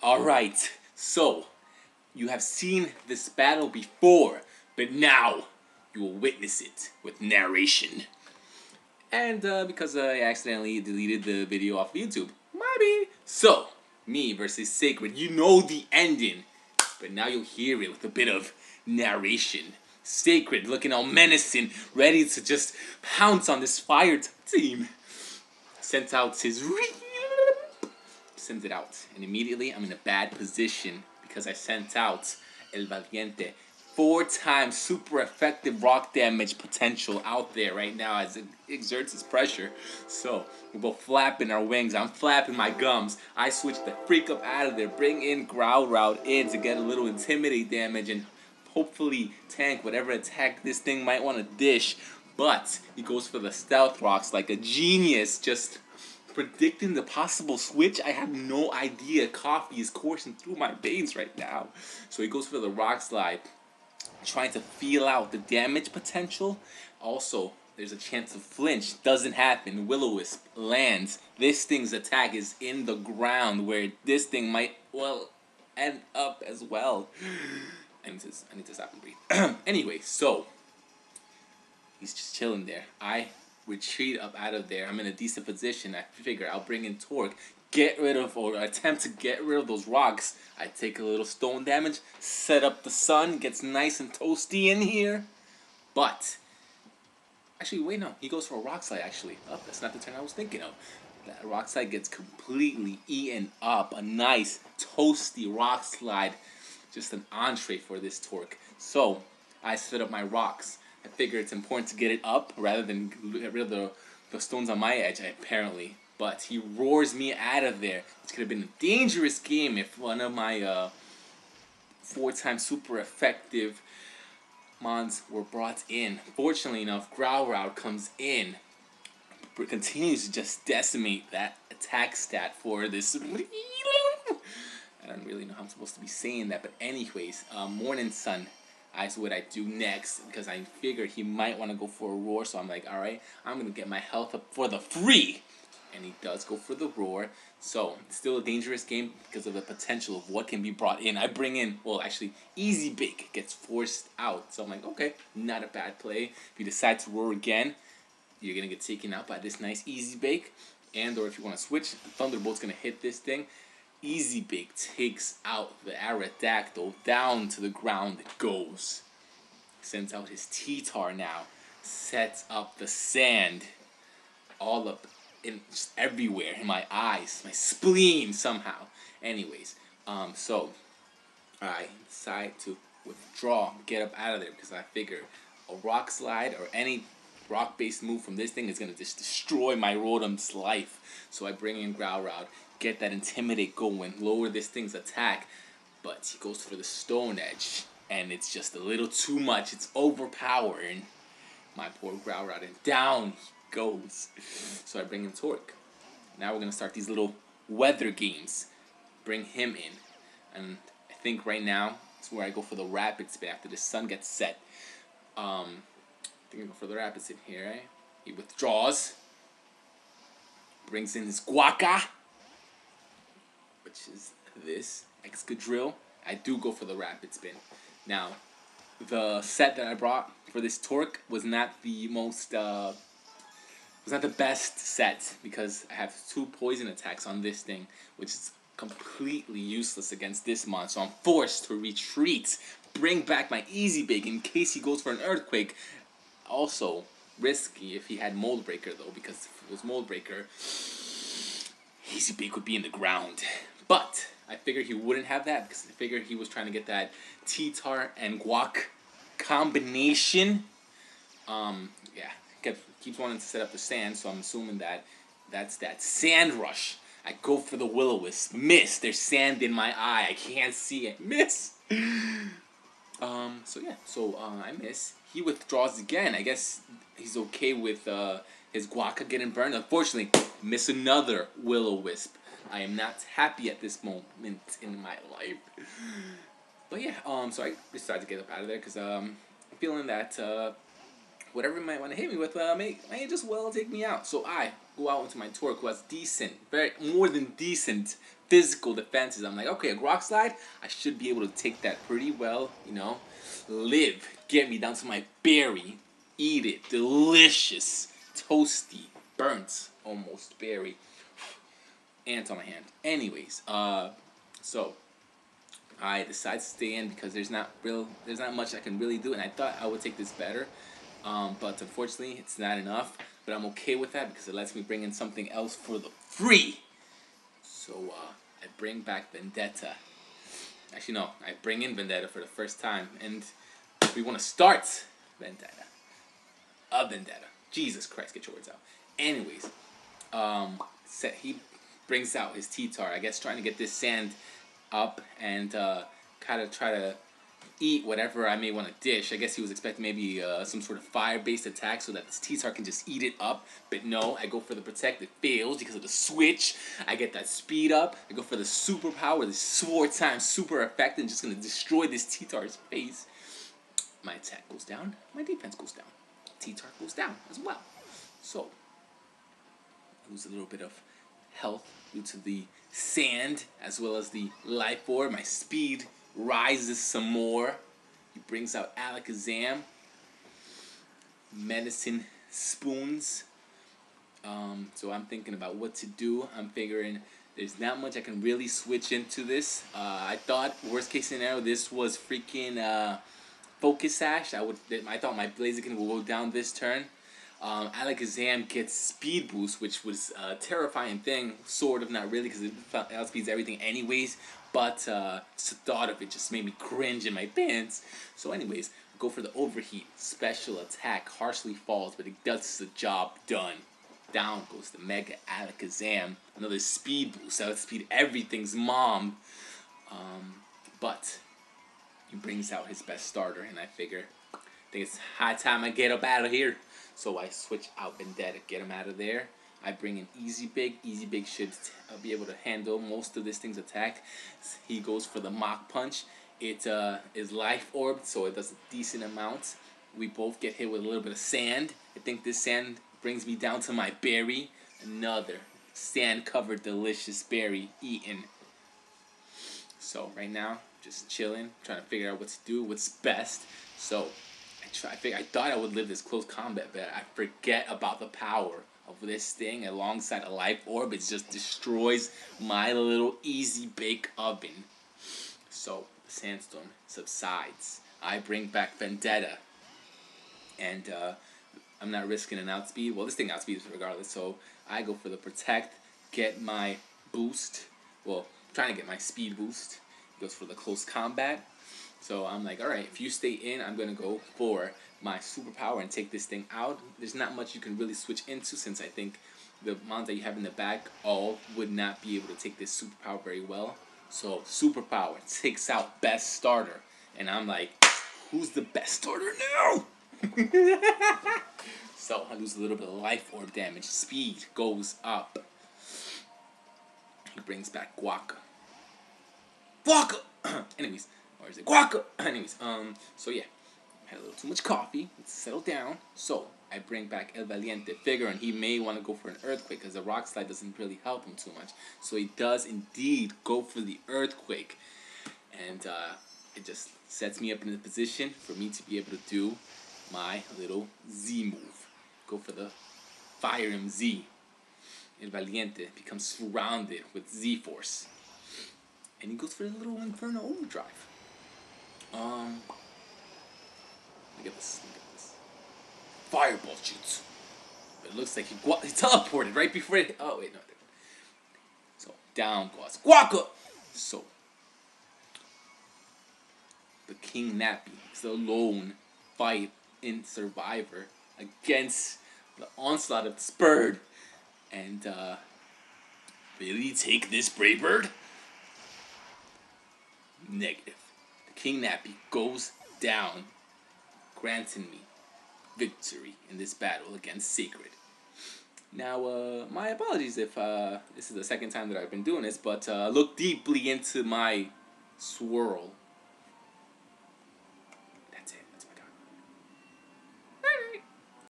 Alright, so you have seen this battle before, but now you will witness it with narration. And because I accidentally deleted the video off of YouTube. Maybe. So, me versus Sacred. You know the ending, but now you'll hear it with a bit of narration. Sacred looking all menacing, ready to just pounce on this fire team. Sends out his... Sends it out. And immediately I'm in a bad position because I sent out El Valiente. 4 times super effective rock damage potential out there right now as it exerts its pressure. So we're both flapping our wings. I'm flapping my gums. I switch the freak up out of there. Bring in Growl Route in to get a little intimidate damage and hopefully tank whatever attack this thing might want to dish. But he goes for the stealth rocks like a genius, just predicting the possible switch. I have no idea. Coffee is coursing through my veins right now. So he goes for the rock slide, trying to feel out the damage potential. Also, there's a chance of flinch. Doesn't happen. Will-O-Wisp lands. This thing's attack is in the ground where this thing might, well, end up as well. I need to stop and breathe. Anyway, so he's just chilling there. I retreat up out of there. I'm in a decent position. I figure I'll bring in Torque, get rid of, or attempt to get rid of those rocks. I take a little stone damage, set up the sun, gets nice and toasty in here. But, actually, wait, no. He goes for a rock slide, actually. Oh, that's not the turn I was thinking of. That rock slide gets completely eaten up. A nice, toasty rock slide. Just an entree for this Torque. So, I set up my rocks. I figure it's important to get it up rather than get rid of the stones on my edge, apparently. But he roars me out of there. It could have been a dangerous game if one of my 4 times super effective mons were brought in. Fortunately enough, Growl Route comes in, continues to just decimate that attack stat for this. I don't really know how I'm supposed to be saying that, but anyways, Morning Sun. That's what I do next because I figure he might want to go for a roar. So I'm like, all right, I'm gonna get my health up for the free, and he does go for the roar. So it's still a dangerous game because of the potential of what can be brought in. I bring in, well, actually, Easy Bake gets forced out. So I'm like, okay, not a bad play. If you decide to roar again, you're gonna get taken out by this nice Easy Bake, and or if you want to switch, Thunderbolt's gonna hit this thing. Easy Bake takes out the Aerodactyl. Down to the ground it goes. Sends out his T-Tar now. Sets up the sand. All up in just everywhere. In my eyes. My spleen somehow. Anyways. So I decide to withdraw. Get up out of there because I figure a rock slide or any rock-based move from this thing is going to just destroy my Rotom's life. So I bring in Growl Route. Get that Intimidate going, lower this thing's attack, but he goes for the Stone Edge, and it's just a little too much. It's overpowering my poor Growl Route, and down he goes. So I bring in Torque. Now we're gonna start these little weather games. Bring him in, and I think right now it's where I go for the Rapid Spin after the sun gets set. I think I go for the Rapid Spin here, right? He withdraws, brings in his Guaca, which is this Excadrill. I do go for the Rapid Spin. Now, the set that I brought for this Torque was not the most, was not the best set because I have 2 poison attacks on this thing, which is completely useless against this mon. So I'm forced to retreat, bring back my Easy Bake in case he goes for an Earthquake. Also risky if he had Mold Breaker though, because if it was Mold Breaker, Easy Bake would be in the ground. But I figured he wouldn't have that because I figured he was trying to get that T-Tar and Guac combination. Yeah, keeps wanting to set up the sand, so I'm assuming that that's that Sand Rush. I go for the Will-O-Wisp. Miss. There's sand in my eye. I can't see it. Miss. So I miss. He withdraws again. I guess he's okay with his Guaca getting burned. Unfortunately, miss another Will-O-Wisp. I am not happy at this moment in my life. But yeah, so I decided to get up out of there because I'm feeling that whatever he might want to hit me with may just well take me out. So I go out into my Torque who has decent, more than decent physical defenses. I'm like, okay, a rock slide, I should be able to take that pretty well, you know. Live, get me down to my berry, eat it, delicious, toasty, burnt, almost berry. Ants on my hand. Anyways, so I decided to stay in because there's not much I can really do, and I thought I would take this better, but unfortunately it's not enough. But I'm okay with that because it lets me bring in something else for the free. So I bring back Vendetta. Actually, no, I bring in Vendetta for the first time, and we want to start Vendetta. A Vendetta. Jesus Christ, get your words out. Anyways, he brings out his T-Tar, I guess trying to get this sand up and kind of try to eat whatever I may want to dish. I guess he was expecting maybe some sort of fire-based attack so that this T-Tar can just eat it up. But no, I go for the protect. It fails because of the switch. I get that speed up. I go for the superpower, the 4 times super effect, and just going to destroy this T-Tar's face. My attack goes down. My defense goes down. T-Tar goes down as well. So, I lose a little bit of health due to the sand as well as the life orb. My speed rises some more. He brings out Alakazam, medicine spoons. So I'm thinking about what to do. I'm figuring there's not much I can really switch into this. I thought worst case scenario this was freaking Focus Sash. I thought my Blaziken will go down this turn. Alakazam gets Speed Boost, which was a terrifying thing, sort of, not really, because it outspeeds everything anyways, but the thought of it just made me cringe in my pants. So anyways, go for the Overheat. Special attack, harshly falls, but it does the job done. Down goes the Mega Alakazam. Another Speed Boost, outspeed everything's mom. But he brings out his best starter, and I think it's high time I get up out of here. So I switch out Vendetta, get him out of there. I bring in Easy Big. Easy Big should be able to handle most of this thing's attack. He goes for the Mach Punch. It is Life Orb, so it does a decent amount. We both get hit with a little bit of sand. I think this sand brings me down to my berry. Another sand-covered delicious berry eaten. So right now, just chilling, trying to figure out what to do, what's best. So I thought I would live this close combat, but I forget about the power of this thing alongside a life orb. It just destroys my little Easy Bake Oven. So the sandstorm subsides. I bring back Vendetta, and I'm not risking an outspeed. Well, this thing outspeeds regardless, so I go for the protect, get my boost. Well, trying to get my speed boost. He goes for the close combat. So I'm like, alright, if you stay in, I'm going to go for my superpower and take this thing out. There's not much you can really switch into, since I think the mons that you have in the back all would not be able to take this superpower very well. So superpower takes out best starter. And I'm like, who's the best starter now? So I lose a little bit of life orb damage. Speed goes up. He brings back Guaca. Anyways. Or is it Guaca? Anyways, so yeah. Had a little too much coffee. Let's settle down. So, I bring back El Valiente, figuring he may want to go for an Earthquake, because the Rock Slide doesn't really help him too much. So he does indeed go for the Earthquake. And it just sets me up in a position for me to be able to do my little Z move. Go for the Fire MZ. El Valiente becomes surrounded with Z-Force. And he goes for a little Inferno Overdrive. Look at this. Fireball shoots. But it looks like he teleported right before it. Oh, wait, no. So, down goes Guaca! So, the King Nappy is the lone fight in Survivor against the onslaught of this bird. And, will he take this brave bird? Negative. The King Nappy goes down, granting me victory in this battle against Sacred. Now, my apologies if this is the second time that I've been doing this, but look deeply into my swirl